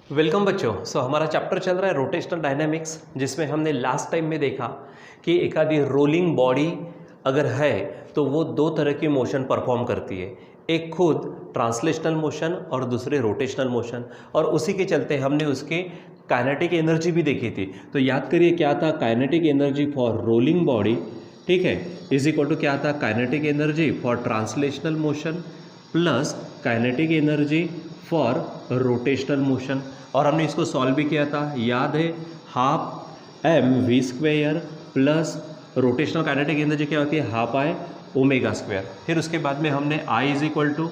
Welcome बच्चों। हमारा chapter चल रहा है रोटेशनल डायनामिक्स, जिसमें हमने लास्ट टाइम में देखा कि एक आधी रोलिंग बॉडी अगर है तो वो दो तरह की मोशन परफॉर्म करती है, एक खुद ट्रांसलेशनल मोशन और दूसरे रोटेशनल मोशन। और उसी के चलते हमने उसके काइनेटिक एनर्जी भी देखी थी। तो याद करिए क्या था kinetic energy for rolling body, ठीक है, इज इक्वल टू क्या था kinetic energy for translational motion plus kinetic energy for rotational motion. और हमने इसको सॉल्व भी किया था, याद है, half m v square plus rotational kinetic energy क्या होती है, हाफ आई ओमेगा स्क्वेयर। फिर उसके बाद में हमने I is equal to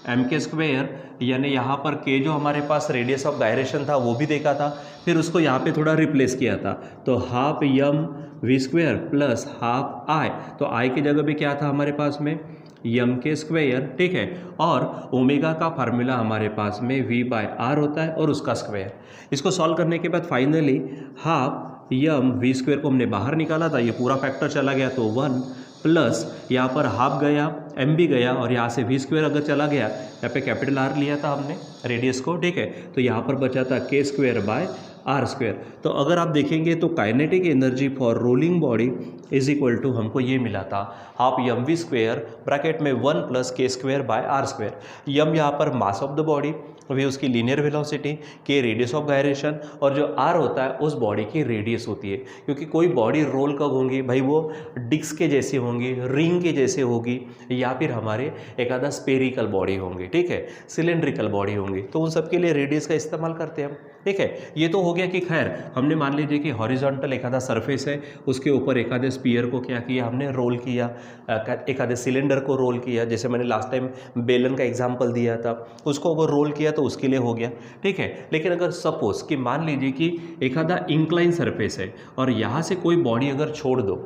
M के स्क्वेयर, यानी यहाँ पर के जो हमारे पास रेडियस ऑफ गायरेशन था वो भी देखा था। फिर उसको यहाँ पे थोड़ा रिप्लेस किया था, तो half m v square plus half I, तो आई की जगह पे क्या था हमारे पास में यम के स्क्वेयर, ठीक है। और ओमेगा का फार्मूला हमारे पास में वी बाय आर होता है और उसका स्क्वायर। इसको सॉल्व करने के बाद finally half m v square को हमने बाहर निकाला था, ये पूरा फैक्टर चला गया तो 1 प्लस यहाँ पर हाफ गया, एम भी गया, और यहाँ से वी स्क्वेयर अगर चला गया, यहाँ पे कैपिटल आर लिया था हमने रेडियस को, ठीक है। तो यहाँ पर बचा था के स्क्वेयर बाय आर स्क्वेयर। तो अगर आप देखेंगे तो kinetic energy for rolling body is equal to हमको ये मिला था half m v square bracket में 1 plus k square by r square. M यहाँ पर mass of the body, v उसकी linear velocity, k radius of gyration, और जो आर होता है उस बॉडी की रेडियस होती है। क्योंकि कोई बॉडी रोल कब होंगी भाई, वो डिस्क के जैसी होंगी, रिंग के जैसे होगी, या फिर हमारे एक आधा स्पेरिकल बॉडी होंगी, ठीक है, सिलेंड्रिकल बॉडी होंगी। तो उन सब के लिए रेडियस का इस्तेमाल करते हैं हम, ठीक है। ये तो हो गया कि खैर हमने मान लीजिए कि हॉरिजॉन्टल एक आधा सरफेस है, उसके ऊपर एक आधे स्पीयर को क्या किया हमने, रोल किया, एक आधे सिलेंडर को रोल किया, जैसे मैंने लास्ट टाइम बेलन का एग्जांपल दिया था, उसको अगर रोल किया तो उसके लिए हो गया, ठीक है। लेकिन अगर सपोज कि मान लीजिए कि एक आधा इंक्लाइन सरफेस है और यहाँ से कोई बॉडी अगर छोड़ दो,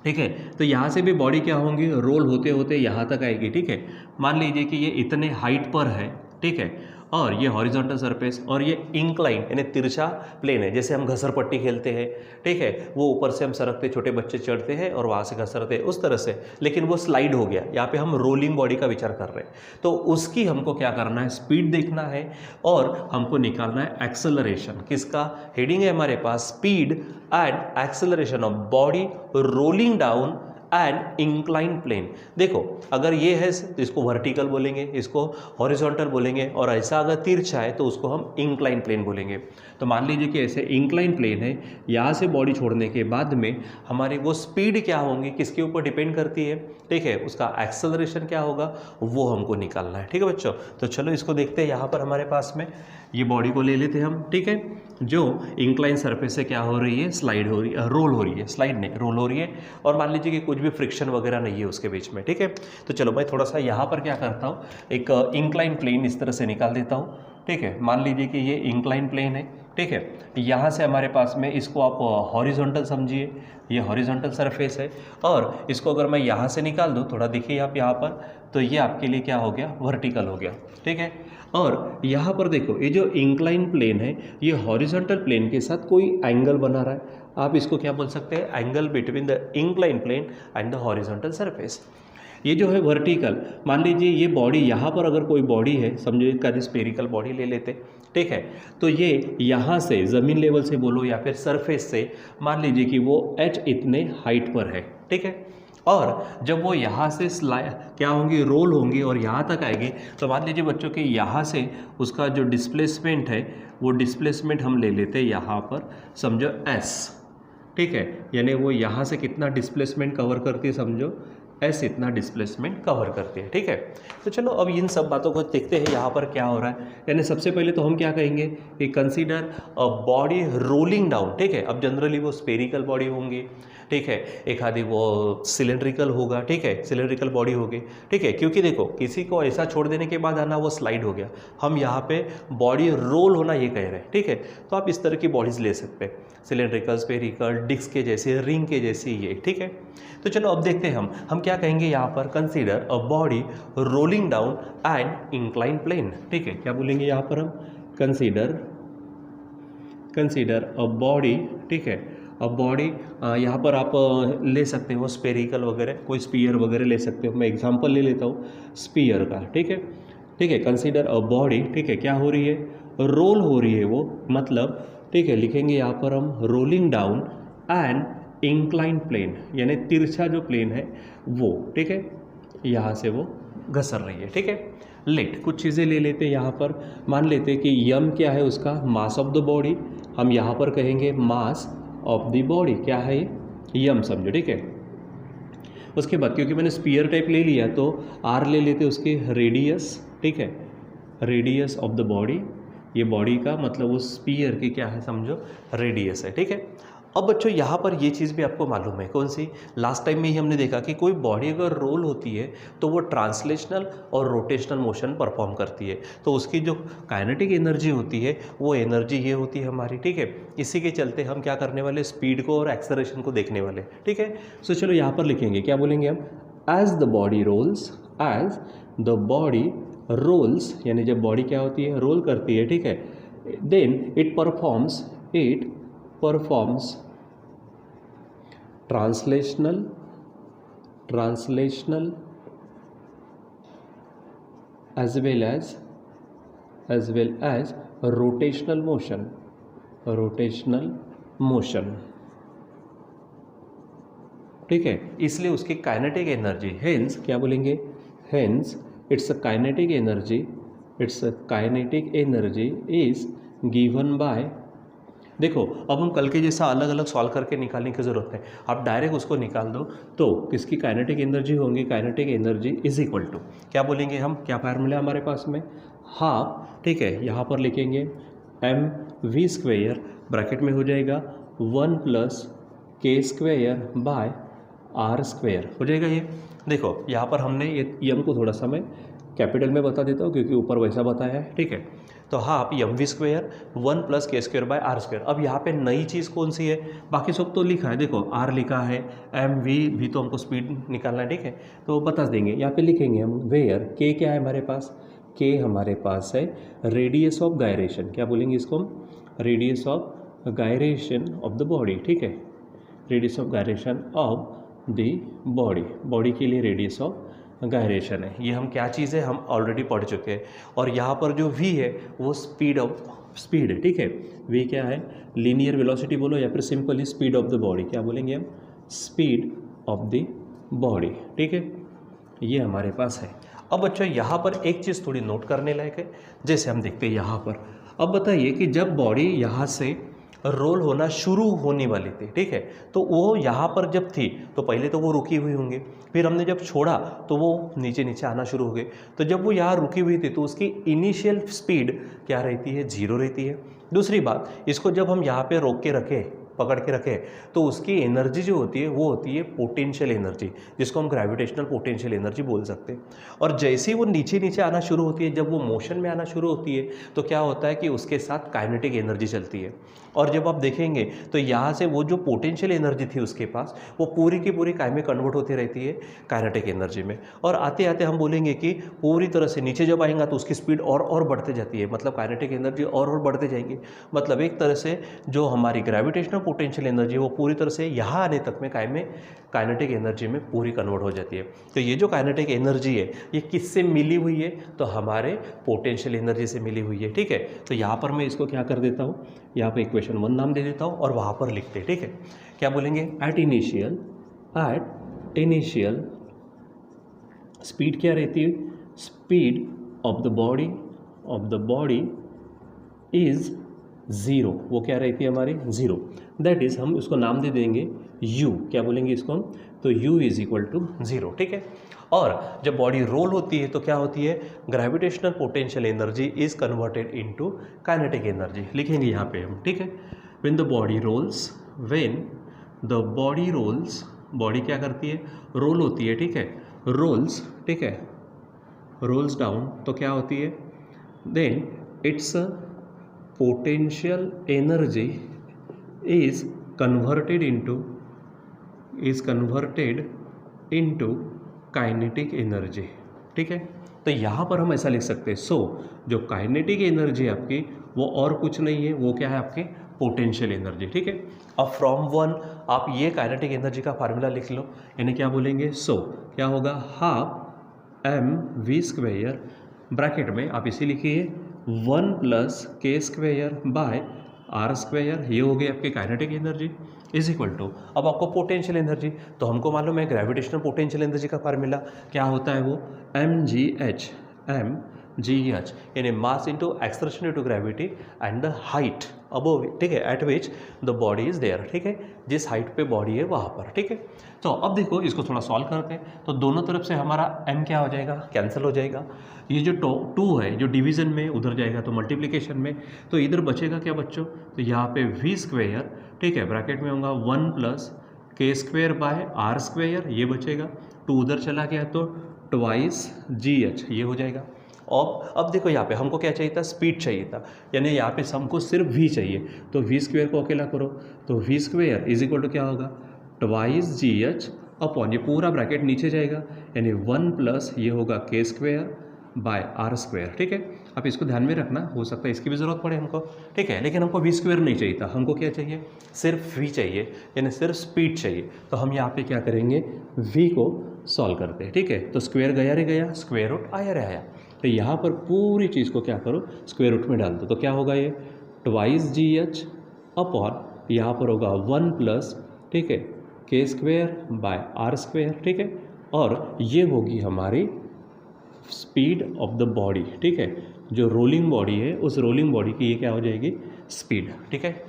ठीक है, तो यहाँ से भी बॉडी क्या होंगी, रोल होते होते यहाँ तक आएगी, ठीक है। मान लीजिए कि ये इतने हाइट पर है, ठीक है, और ये हॉरिजॉन्टल सरफेस और ये इंक्लाइन यानी तिरछा प्लेन है, जैसे हम घसरपट्टी खेलते हैं, ठीक है, वो ऊपर से हम सरकते, छोटे बच्चे चढ़ते हैं और वहाँ से घसरते हैं उस तरह से, लेकिन वो स्लाइड हो गया। यहाँ पे हम रोलिंग बॉडी का विचार कर रहे हैं, तो उसकी हमको क्या करना है, स्पीड देखना है और हमको निकालना है एक्सेलरेशन। किसका हेडिंग है हमारे पास, speed and acceleration of body rolling down and incline plane. देखो अगर ये है तो इसको वर्टिकल बोलेंगे, इसको हॉरिजॉन्टल बोलेंगे, और ऐसा अगर तिरछा है तो उसको हम इंक्लाइन प्लेन बोलेंगे। तो मान लीजिए कि ऐसे इंक्लाइन प्लेन है, यहाँ से बॉडी छोड़ने के बाद में हमारी वो स्पीड क्या होंगी, किसके ऊपर डिपेंड करती है, ठीक है, उसका एक्सेलरेशन क्या होगा वो हमको निकालना है, ठीक है बच्चों। तो चलो इसको देखते हैं। यहाँ पर हमारे पास में ये बॉडी को ले लेते हैं हम, ठीक है, जो इंक्लाइन सरफेस से क्या हो रही है, स्लाइड हो रही है, रोल हो रही है, स्लाइड नहीं रोल हो रही है, और मान लीजिए कि कुछ भी फ्रिक्शन वगैरह नहीं है उसके बीच में, ठीक है। तो चलो मैं थोड़ा सा यहाँ पर क्या करता हूँ, एक इंक्लाइन प्लेन इस तरह से निकाल देता हूँ, ठीक है। मान लीजिए कि ये इंक्लाइन प्लेन है, ठीक है, यहाँ से हमारे पास में इसको आप हॉरिजॉन्टल समझिए, ये हॉरिजॉन्टल सरफेस है, और इसको अगर मैं यहाँ से निकाल दूँ, थोड़ा देखिए आप यहाँ पर, तो ये आपके लिए क्या हो गया, वर्टिकल हो गया, ठीक है। और यहाँ पर देखो ये जो इंक्लाइन प्लेन है ये हॉरिजॉन्टल प्लेन के साथ कोई एंगल बना रहा है, आप इसको क्या बोल सकते हैं, angle between the incline plane and the horizontal surface. ये जो है वर्टिकल, मान लीजिए ये बॉडी यहाँ पर अगर कोई बॉडी है, समझो इसका स्पेरिकल बॉडी ले लेते, ठीक है, तो ये यहाँ से ज़मीन लेवल से बोलो या फिर सरफेस से, मान लीजिए कि वो h इतने हाइट पर है, ठीक है, और जब वो यहाँ से क्या होंगी, रोल होंगी और यहाँ तक आएगी, तो मान लीजिए बच्चों कि यहाँ से उसका जो डिस्प्लेसमेंट है वो डिस्प्लेसमेंट हम ले लेते हैं यहाँ पर, समझो s, ठीक है, यानी वो यहाँ से कितना डिस्प्लेसमेंट कवर करती है, समझो एस इतना डिस्प्लेसमेंट कवर करती है, ठीक है। तो चलो अब इन सब बातों को देखते हैं यहाँ पर क्या हो रहा है। यानी सबसे पहले तो हम क्या कहेंगे कि consider a body rolling down, ठीक है। अब जनरली वो स्पेरिकल बॉडी होंगी, ठीक है, एक आधी वो सिलेंड्रिकल होगा, ठीक है, सिलेंड्रिकल बॉडी होगी, ठीक है, क्योंकि देखो किसी को ऐसा छोड़ देने के बाद आना वो स्लाइड हो गया, हम यहाँ पे बॉडी रोल होना ये कह रहे हैं, ठीक है। तो आप इस तरह की बॉडीज ले सकते हैं, सिलेंड्रिकल, स्पेरिकल, डिस्क के जैसे, रिंग के जैसी, ये ठीक है। तो चलो अब देखते हैं हम क्या कहेंगे यहाँ पर, consider a body rolling down and incline plane, ठीक है, क्या बोलेंगे यहाँ पर हम, कंसीडर अ बॉडी, ठीक है, अब बॉडी यहाँ पर आप ले सकते हो स्पेरिकल वगैरह, कोई स्पीयर वगैरह ले सकते हो, मैं एग्जांपल ले लेता हूँ स्पीयर का, ठीक है, ठीक है। कंसीडर अ बॉडी, ठीक है, क्या हो रही है, रोल हो रही है वो, मतलब ठीक है, लिखेंगे यहाँ पर हम rolling down and incline plane, यानी तिरछा जो प्लेन है वो, ठीक है, यहाँ से वो घसर रही है, ठीक है। लेट कुछ चीज़ें ले लेते हैं यहाँ पर, मान लेते हैं कि यम क्या है उसका, मास ऑफ द बॉडी, हम यहाँ पर कहेंगे मास ऑफ द बॉडी, क्या है ये, यम समझो, ठीक है। उसके बाद क्योंकि मैंने स्पीयर टाइप ले लिया तो आर ले लेते उसके रेडियस, ठीक है, रेडियस ऑफ द बॉडी, ये बॉडी का मतलब उस स्पीयर की क्या है समझो, रेडियस है, ठीक है। अब बच्चों यहाँ पर ये चीज़ भी आपको मालूम है, कौन सी, लास्ट टाइम में ही हमने देखा कि कोई बॉडी अगर रोल होती है तो वो ट्रांसलेशनल और रोटेशनल मोशन परफॉर्म करती है, तो उसकी जो काइनेटिक एनर्जी होती है वो एनर्जी ये होती है हमारी, ठीक है। इसी के चलते हम क्या करने वाले, स्पीड को और एक्सेलरेशन को देखने वाले, ठीक है। सो चलो यहाँ पर लिखेंगे, क्या बोलेंगे हम, as the body rolls, as the body rolls, यानी जब बॉडी क्या होती है, रोल करती है, ठीक है, then it performs translational as well as rotational motion, ठीक है। इसलिए उसकी काइनेटिक एनर्जी, हेंस क्या बोलेंगे, hence it's a kinetic energy is given by, देखो अब हम कल के जैसा अलग अलग सॉल्व करके निकालने की ज़रूरत है, आप डायरेक्ट उसको निकाल दो तो किसकी काइनेटिक एनर्जी होंगी, kinetic energy is equal to, क्या बोलेंगे हम, क्या फार्मूला हमारे पास में, हाफ, ठीक है, यहाँ पर लिखेंगे mv² ब्रैकेट में हो जाएगा 1 + k² बाय r² हो जाएगा ये। देखो यहाँ पर हमने ये यम को थोड़ा सा मैं कैपिटल में बता देता हूँ क्योंकि ऊपर वैसा बताया है, ठीक है। तो half mv² 1 + k² bye r²। अब यहाँ पे नई चीज़ कौन सी है, बाकी सब तो लिखा है, देखो r लिखा है, mv भी तो हमको स्पीड निकालना है, ठीक है, तो बता देंगे, यहाँ पे लिखेंगे हम वेयर k क्या है हमारे पास, k हमारे पास है रेडियस ऑफ गायरेशन, क्या बोलेंगे इसको हम, radius of gyration of the body, ठीक है, radius of gyration of the body के लिए रेडियस ऑफ गायरेशन है। ये हम क्या चीज़ है, हम ऑलरेडी पढ़ चुके हैं। और यहाँ पर जो v है वो स्पीड है, ठीक है, v क्या है, लीनियर वेलोसिटी बोलो या फिर simply speed of the body, क्या बोलेंगे हम, स्पीड ऑफ द बॉडी, ठीक है, ये हमारे पास है। अब बच्चों यहाँ पर एक चीज़ थोड़ी नोट करने लायक है, जैसे हम देखते हैं यहाँ पर, अब बताइए कि जब बॉडी यहाँ से रोल होना शुरू होने वाली थी, ठीक है, तो वो यहाँ पर जब थी तो पहले तो वो रुकी हुई होंगी, फिर हमने जब छोड़ा तो वो नीचे नीचे आना शुरू हो गए, तो जब वो यहाँ रुकी हुई थी तो उसकी इनिशियल स्पीड क्या रहती है, 0 रहती है। दूसरी बात, इसको जब हम यहाँ पे रोक के रखें, पकड़ के रखें, तो उसकी एनर्जी जो होती है वो होती है पोटेंशियल एनर्जी, जिसको हम ग्रेविटेशनल पोटेंशियल एनर्जी बोल सकते हैं। और जैसे ही वो नीचे नीचे आना शुरू होती है, जब वो मोशन में आना शुरू होती है, तो क्या होता है कि उसके साथ काइनेटिक एनर्जी चलती है। और जब आप देखेंगे तो यहाँ से वो जो पोटेंशियल एनर्जी थी उसके पास, वो पूरी की पूरी काय में कन्वर्ट होती रहती है काइनेटिक एनर्जी में। और आते आते हम बोलेंगे कि पूरी तरह से नीचे जब आएगा तो उसकी स्पीड और बढ़ते जाती है, मतलब काइनेटिक एनर्जी और बढ़ते जाएंगी। मतलब एक तरह से जो हमारी ग्रेविटेशनल पोटेंशियल एनर्जी वो पूरी तरह से यहाँ आने तक में काय में काइनेटिक एनर्जी में पूरी कन्वर्ट हो जाती है। तो ये जो काइनेटिक एनर्जी है ये किससे मिली हुई है, तो हमारे पोटेंशियल एनर्जी से मिली हुई है, ठीक है। तो यहाँ पर मैं इसको क्या कर देता हूँ, यहाँ पर इक्वेशन 1 नाम दे देता हूँ और वहाँ पर लिखते हैं, ठीक है। क्या बोलेंगे, एट इनिशियल स्पीड क्या रहती है, speed of the body is 0, वो क्या रहती है हमारी 0, दैट इज़ हम उसको नाम दे देंगे u, क्या बोलेंगे इसको हम, तो u इज इक्वल टू 0, ठीक है। और जब बॉडी रोल होती है तो क्या होती है, gravitational potential energy is converted into kinetic energy, लिखेंगे यहाँ पे हम, ठीक है। When the body rolls, body क्या करती है, रोल होती है, ठीक है, रोल्स, ठीक है, रोल्स डाउन, तो क्या होती है, then its potential energy is converted into kinetic energy, ठीक है। तो यहाँ पर हम ऐसा लिख सकते हैं, जो काइनेटिक एनर्जी आपकी वो और कुछ नहीं है, वो क्या है आपकी पोटेंशियल एनर्जी, ठीक है। अब फ्रॉम 1 आप ये काइनेटिक एनर्जी का फार्मूला लिख लो, यानी क्या बोलेंगे, क्या होगा, हाफ mv² ब्रैकेट में आप इसे लिखिए 1 plus k square by r square, ये हो गई आपकी kinetic energy, is equal to अब आपको पोटेंशियल एनर्जी, तो हमको मालूम है ग्रेविटेशनल पोटेंशियल एनर्जी का फार्मूला क्या होता है, वो mgh यानी mass into acceleration into gravity and the height above, ठीक है, at which the body is there, ठीक है, जिस हाइट पे बॉडी है वहाँ पर, ठीक है। तो अब देखो इसको थोड़ा सॉल्व करते हैं, तो दोनों तरफ से हमारा m क्या हो जाएगा, कैंसिल हो जाएगा, ये जो 2 है जो डिवीजन में उधर जाएगा तो मल्टीप्लिकेशन में, तो इधर बचेगा क्या बच्चों, तो यहाँ पे v स्क्वेयर, ठीक है, ब्रैकेट में होगा 1 plus k square by r square, ये बचेगा, 2 उधर चला गया तो ट्वाइस GH, ये हो जाएगा। और अब देखो यहाँ पे हमको क्या चाहिए था, स्पीड चाहिए था, यानी यहाँ पे हमको सिर्फ v चाहिए, तो v स्क्वेयर को अकेला करो, तो v square is equal to क्या होगा, ट्वाइस GH अपॉन, ये पूरा ब्रैकेट नीचे जाएगा, यानी 1 प्लस ये होगा के स्क्वेयर बाय आर स्क्वेयर, ठीक है। अब इसको ध्यान में रखना, हो सकता है इसकी भी ज़रूरत पड़े हमको, ठीक है, लेकिन हमको v स्क्वेयर नहीं चाहिए था, हमको क्या चाहिए, सिर्फ v चाहिए, यानी सिर्फ स्पीड चाहिए। तो हम यहाँ पे क्या करेंगे, v को सॉल्व करते हैं, ठीक है, तो स्क्वेयर गया रे गया, स्क्वेयर रूट आया रे आया, तो यहाँ पर पूरी चीज़ को क्या करो, स्क्वेयर रूट में डाल दो, तो क्या होगा, ये ट्वाइस GH अपॉन, यहाँ पर होगा 1 प्लस, ठीक है, के स्क्वेयर बाय आर स्क्वेयर, ठीक है, और ये होगी हमारी स्पीड ऑफ द बॉडी, ठीक है, जो रोलिंग बॉडी है उस रोलिंग बॉडी की ये क्या हो जाएगी, स्पीड, ठीक है।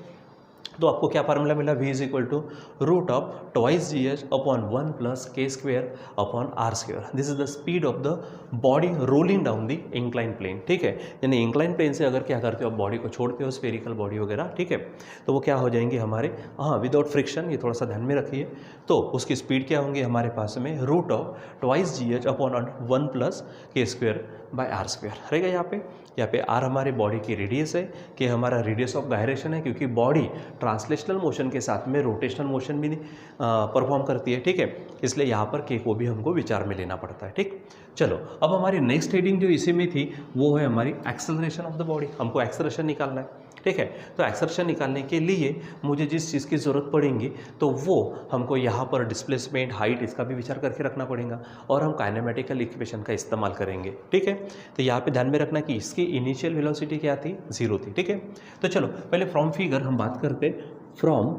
तो आपको क्या फार्मूला मिला, v is equal to root of twice GH upon 1 plus k square upon r square, this is the speed of the body rolling down the incline plane, ठीक है, यानी इंक्लाइन प्लेन से अगर क्या करते हो आप बॉडी को छोड़ते हो, स्फेरिकल बॉडी वगैरह, ठीक है, तो वो क्या हो जाएंगे हमारे, हाँ, विदाउट फ्रिक्शन, ये थोड़ा सा ध्यान में रखिए, तो उसकी स्पीड क्या होंगी हमारे पास में, root of twice GH upon 1 plus k square by r square रहेगा। यहाँ पे आर हमारी बॉडी की रेडियस है, कि हमारा रेडियस ऑफ गायरेशन है, क्योंकि बॉडी ट्रांसलेशनल मोशन के साथ में रोटेशनल मोशन भी परफॉर्म करती है, ठीक है, इसलिए यहाँ पर के को भी हमको विचार में लेना पड़ता है, ठीक। चलो अब हमारी नेक्स्ट हेडिंग जो इसी में थी वो है हमारी एक्सेलरेशन ऑफ द बॉडी, हमको एक्सेलरेशन निकालना है, ठीक है। तो एक्सेलरेशन निकालने के लिए मुझे जिस चीज़ की ज़रूरत पड़ेगी तो वो हमको यहाँ पर डिस्प्लेसमेंट, हाइट, इसका भी विचार करके रखना पड़ेगा, और हम काइनेमेटिकल इक्वेशन का इस्तेमाल करेंगे, ठीक है। तो यहाँ पे ध्यान में रखना कि इसकी इनिशियल वेलोसिटी क्या थी, 0 थी, ठीक है। तो चलो पहले फ्रॉम फिगर हम बात करते, फ्रॉम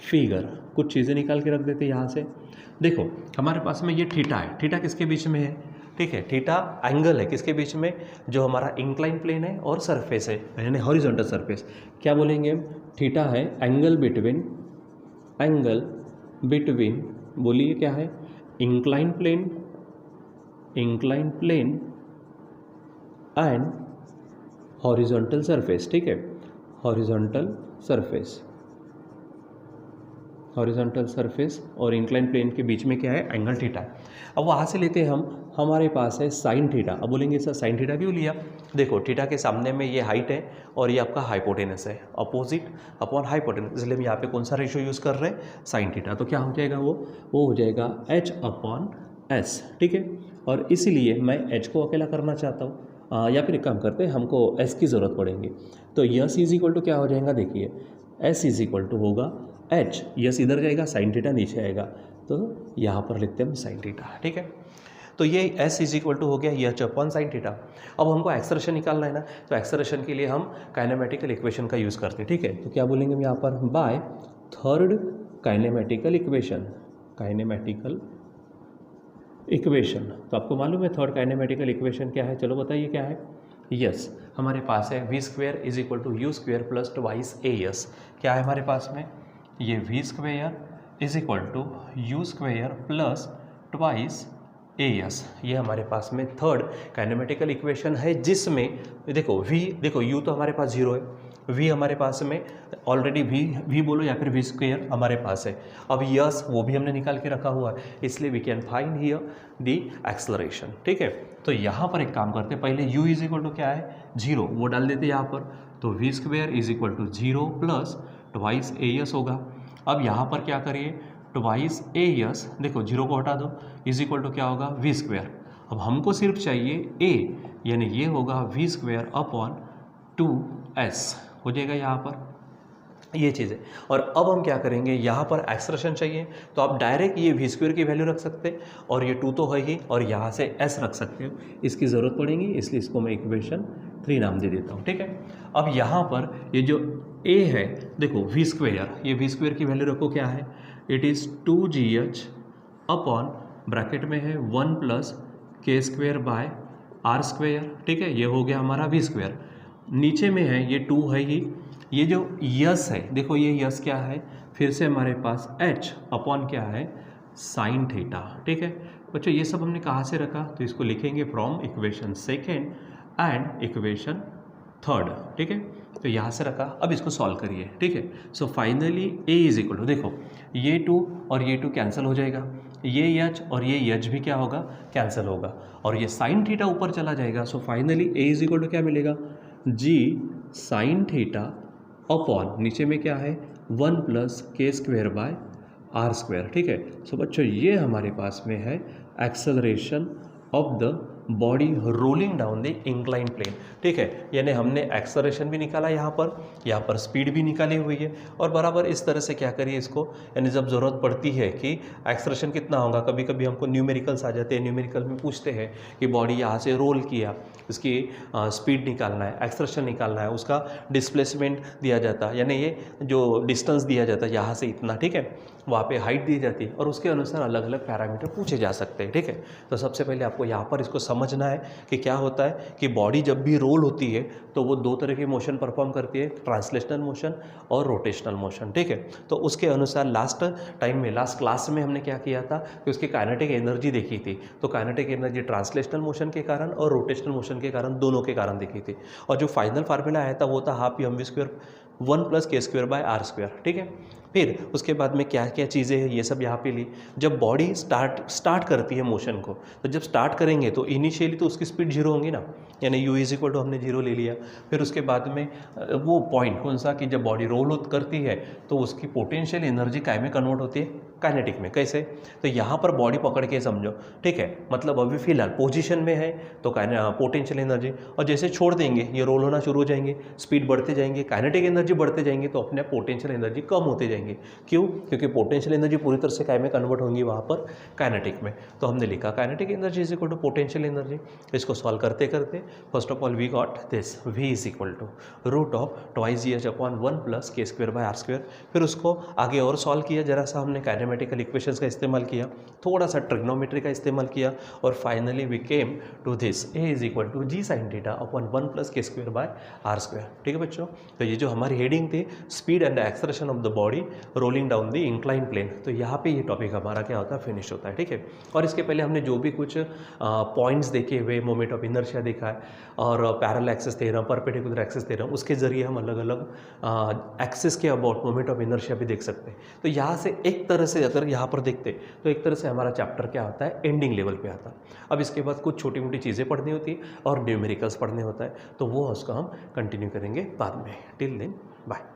फिगर कुछ चीज़ें निकाल के रख देते यहाँ से। देखो हमारे पास में ये थीटा है, थीटा किसके बीच में है, ठीक है, थीटा एंगल है किसके बीच में, जो हमारा इंक्लाइन प्लेन है और सरफेस है, यानी हॉरिजॉन्टल सरफेस, क्या बोलेंगे हम, थीटा है एंगल बिटवीन, बोलिए क्या है, incline plane and horizontal surface, ठीक है, हॉरिजॉन्टल सरफेस और इंक्लाइन प्लेन के बीच में क्या है, एंगल थीटा है। अब वहाँ से लेते हैं हम, हमारे पास है साइन थीटा, अब बोलेंगे सर साइन थीटा क्यों लिया, देखो थीटा के सामने में ये हाइट है और ये आपका हाइपोटेनस है, अपोजिट अपॉन हाइपोटेनस, इसलिए हम यहाँ पे कौन सा रेशियो यूज़ कर रहे हैं, साइन थीटा, तो क्या हो जाएगा वो हो जाएगा H अपॉन S, ठीक है, और इसीलिए मैं H को अकेला करना चाहता हूँ, या फिर एक काम करते हैं, हमको S की ज़रूरत पड़ेगी, तो यस इज इक्वल टू क्या हो जाएगा, देखिए S इज इक्वल टू होगा H, यस इधर जाएगा, साइन थीटा नीचे आएगा, तो यहाँ पर लिखते हैं हम साइन थीटा, ठीक है। तो ये S इज इक्वल टू हो गया H अपॉन साइन थीटा। अब हमको एक्सेलरेशन निकालना है ना, तो एक्सेलरेशन के लिए हम काइनेमेटिकल इक्वेशन का यूज़ करते हैं, ठीक है, तो क्या बोलेंगे हम यहाँ पर, बाय थर्ड काइनेमेटिकल इक्वेशन, तो आपको मालूम है थर्ड काइनेमेटिकल इक्वेशन क्या है, चलो बताइए क्या है, यस, हमारे पास है v square is equal to u square plus twice AS, क्या है हमारे पास में, ये v square is equal to u square plus twice AS, ये हमारे पास में थर्ड काइनेमेटिकल इक्वेशन है, जिसमें देखो देखो u तो हमारे पास 0 है, v हमारे पास में ऑलरेडी v बोलो या फिर v स्क्वेयर हमारे पास है, अब यस वो भी हमने निकाल के रखा हुआ है, इसलिए we can find here the acceleration, ठीक है। तो यहाँ पर एक काम करते हैं, पहले u इज इक्वल टू क्या है, 0, वो डाल देते यहाँ पर, तो v square is equal to 0 plus twice AS होगा। अब यहाँ पर क्या करिए, ट्वाइस AS, देखो 0 को हटा दो, इज इक्वल टू क्या होगा, v स्क्वेयर, अब हमको सिर्फ चाहिए a, यानी ये होगा v स्क्वेयर अपॉन 2s हो जाएगा यहाँ पर, ये चीज़ है। और अब हम क्या करेंगे, यहाँ पर एक्सप्रेशन चाहिए तो आप डायरेक्ट ये v स्क्वेयर की वैल्यू रख सकते हैं, और ये 2 तो है ही, और यहाँ से s रख सकते हो, इसकी ज़रूरत पड़ेगी, इसलिए इसको मैं इक्वेशन 3 नाम दे देता हूँ, ठीक है। अब यहाँ पर ये जो a है, देखो वी स्क्वेयर, ये वी स्क्वेयर की वैल्यू रखो क्या है, it is 2gh upon bracket में है 1 plus k square by r square, ठीक है। ये हो गया हमारा वी स्क्वेयर। नीचे में है ये 2 है ही, ये जो यस है, देखो ये यस क्या है, फिर से हमारे पास h अपॉन क्या है, साइन थीटा, ठीक है। बच्चों ये सब हमने कहाँ से रखा, तो इसको लिखेंगे from equation second and equation third, ठीक है। तो यहाँ से रखा, अब इसको सॉल्व करिए, ठीक है। So finally a is equal to, देखो ये 2 और ये 2 कैंसिल हो जाएगा, ये h और ये h भी क्या होगा, कैंसिल होगा, और ये साइन थीटा ऊपर चला जाएगा। So finally a is equal to क्या मिलेगा, g साइन थीटा अपॉन नीचे में क्या है 1 plus k square by r square, ठीक है। सो बच्चों ये हमारे पास में है acceleration of the body rolling down the incline plane, ठीक है। यानी हमने एक्सेलरेशन भी निकाला यहाँ पर स्पीड भी निकाली हुई है, और बराबर इस तरह से क्या करिए इसको, यानी जब ज़रूरत पड़ती है कि एक्सेलरेशन कितना होगा, कभी कभी हमको न्यूमेरिकल्स आ जाते हैं, न्यूमेरिकल में पूछते हैं कि बॉडी यहाँ से रोल किया, उसकी स्पीड निकालना है, एक्सेलरेशन निकालना है, उसका डिस्प्लेसमेंट दिया जाता है, यानी ये जो डिस्टेंस दिया जाता है यहाँ से इतना, ठीक है, वहाँ पे हाइट दी जाती है, और उसके अनुसार अलग अलग पैरामीटर पूछे जा सकते हैं, ठीक है। तो सबसे पहले आपको यहाँ पर इसको समझना है कि क्या होता है कि बॉडी जब भी रोल होती है तो वो 2 तरह के मोशन परफॉर्म करती है, ट्रांसलेशनल मोशन और रोटेशनल मोशन, ठीक है। तो उसके अनुसार लास्ट क्लास में हमने क्या किया था कि उसकी काइनेटिक एनर्जी देखी थी, तो काइनेटिक एनर्जी ट्रांसलेशनल मोशन के कारण और रोटेशनल मोशन के कारण, दोनों के कारण देखी थी, और जो फाइनल फार्मूला आया था वो था half m v square 1 plus k square by r square, ठीक है। फिर उसके बाद में क्या क्या चीज़ें हैं ये सब यहाँ पे ली, जब बॉडी स्टार्ट करती है मोशन को, तो जब स्टार्ट करेंगे तो इनिशियली तो उसकी स्पीड 0 होगी ना, यानी u इज इक्वल टू हमने 0 ले लिया। फिर उसके बाद में वो पॉइंट कौन सा कि जब बॉडी रोल करती है तो उसकी पोटेंशियल एनर्जी काय में कन्वर्ट होती है, काइनेटिक में। कैसे, तो यहाँ पर बॉडी पकड़ के समझो, ठीक है, मतलब अभी फिलहाल पोजीशन में है तो पोटेंशियल एनर्जी, और जैसे छोड़ देंगे ये रोल होना शुरू हो जाएंगे, स्पीड बढ़ते जाएंगे, काइनेटिक एनर्जी बढ़ते जाएंगे, तो अपने पोटेंशियल एनर्जी कम होते जाएंगे। क्यों, क्योंकि पोटेंशियल एनर्जी पूरी तरह से काय में कन्वर्ट होंगी वहाँ पर, काइनेटिक में। तो हमने लिखा kinetic energy is equal to potential energy. इसको सॉल्व करते करते first of all we got this, v is equal to root of twice g h upon 1 plus k square by r square. फिर उसको आगे और सॉल्व किया, जरा सा हमने काइनेमेटिकल इक्वेशंस का इस्तेमाल किया, थोड़ा सा ट्रिग्नोमेट्री का इस्तेमाल किया, और finally we came to this, a is equal to g sine theta upon 1 plus k square by r square, ठीक है बच्चों। तो ये जो हमारी हेडिंग थी speed and acceleration of the body rolling down the incline plane, तो यहाँ पे ये टॉपिक हमारा क्या होता है, फिनिश होता है, ठीक है। और इसके पहले हमने जो भी कुछ पॉइंट्स देखे हुए, मोमेंट ऑफ इनर्शिया देखा है, और parallel axis theorem, perpendicular axis theorem, उसके जरिए हम अलग अलग एक्सिस के अबाउट मोमेंट ऑफ इनर्शिया भी देख सकते हैं। तो यहाँ से एक तरह से अगर यहाँ पर देखते तो एक तरह से हमारा चैप्टर क्या होता है, एंडिंग लेवल पे आता है। अब इसके बाद कुछ छोटी मोटी चीज़ें पढ़नी होती है और न्यूमेरिकल्स पढ़ने होता है, तो वो उसको हम कंटिन्यू करेंगे बाद में। Till then bye.